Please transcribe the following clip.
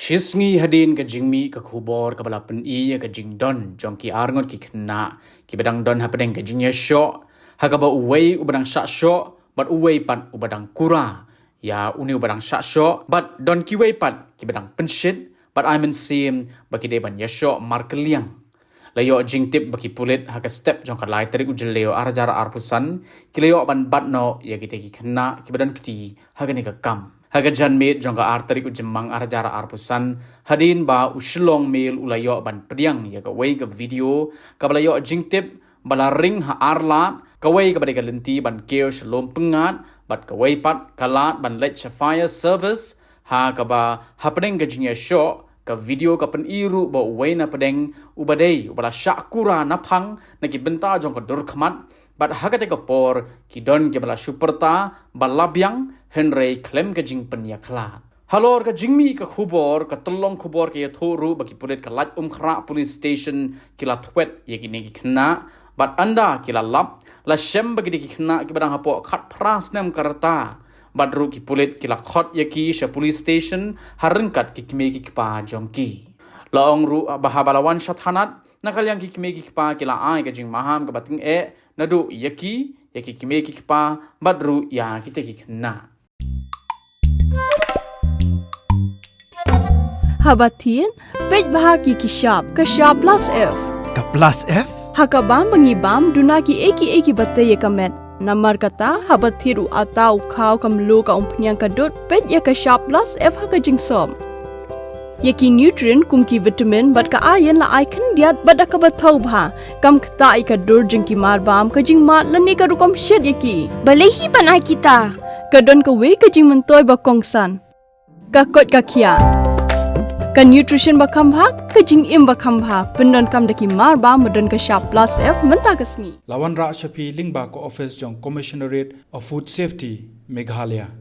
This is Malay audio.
Shisngi hadin ke Kmie ke khubor ke balapan ke jingdon jong ki arngot ki kena ki bedang don hapadeng ke Ïashoh hagaba uwei ubadang Ïashoh bat uwei pat ubadang kura ya uni ubadang Ïashoh bat don ki wei pat ki bedang penshit bat aimen sim baki de ban Ïashoh markeliang layo jingtip baki pulit haga step jong ka Leit tarik ujeleo arjara arpusan kilayo ban batno ya kite ki kena ki bedan kiti haga ni ka kam haga janmit jong ka artarik ujemang arjara arpusan hadin ba Shillong Mail ulayo ban pediang ya ka wei ka video ka balayo jingtip bala ring ha arlat ka wei ka badai ka lenti ban keo shalom pengat bat ka wei pat kalat ban Leit fire service ha ka ba happening ka Ïashoh ka video ka pen iru ba wei na pedeng ubadei ubala syakura napang na ki benta jong ka dur khamat bat hagate ka por ki don ke bala superta balabyang henry klem ka jing pen ya khla halor ka Kmie ka khubor ka tolong khubor ke thoru ba ki pulit ka laj khra police station kila thwet ye ki ne ki khna bat anda kila lap la shem ba ki khna ki badang hapo khat pras nem karta badru ki pulit kila khot yaki sha police station harengkat ki Kmie ki pa jongki laong ru bahabalawan sha Thanad nakalyang ki Kmie ki pa kila ai ka Jingmaham ka Tyngeh nadu yaki Kmie ki pa badru ya kita ki kena Habatin pej bahagi ki shop plus F Ka plus F hakabam bangibam dunaki eki batte ye kamet Namar kata habat thiru atau kau kamlu ka umpnyang kadut pet ya ka shop plus F ha ka jingsom. Yaki nutrient kum ki vitamin bat ka iron la icon diat bat ka bathau bha kam khta I ka dur jing ki mar bam ka jing mat lani ka rukom shed yaki. Balehi banai kita. Ka don ka we ka jing mentoy ba kongsan. Ka kot ka kia. Ka nutrition ba khambha ka jing im ba khambha pendon kam daki mar ba modon ka shop plus F menta kasni Lawan Ra Shapi Lingba ko office jong Commissionerate of Food Safety Meghalaya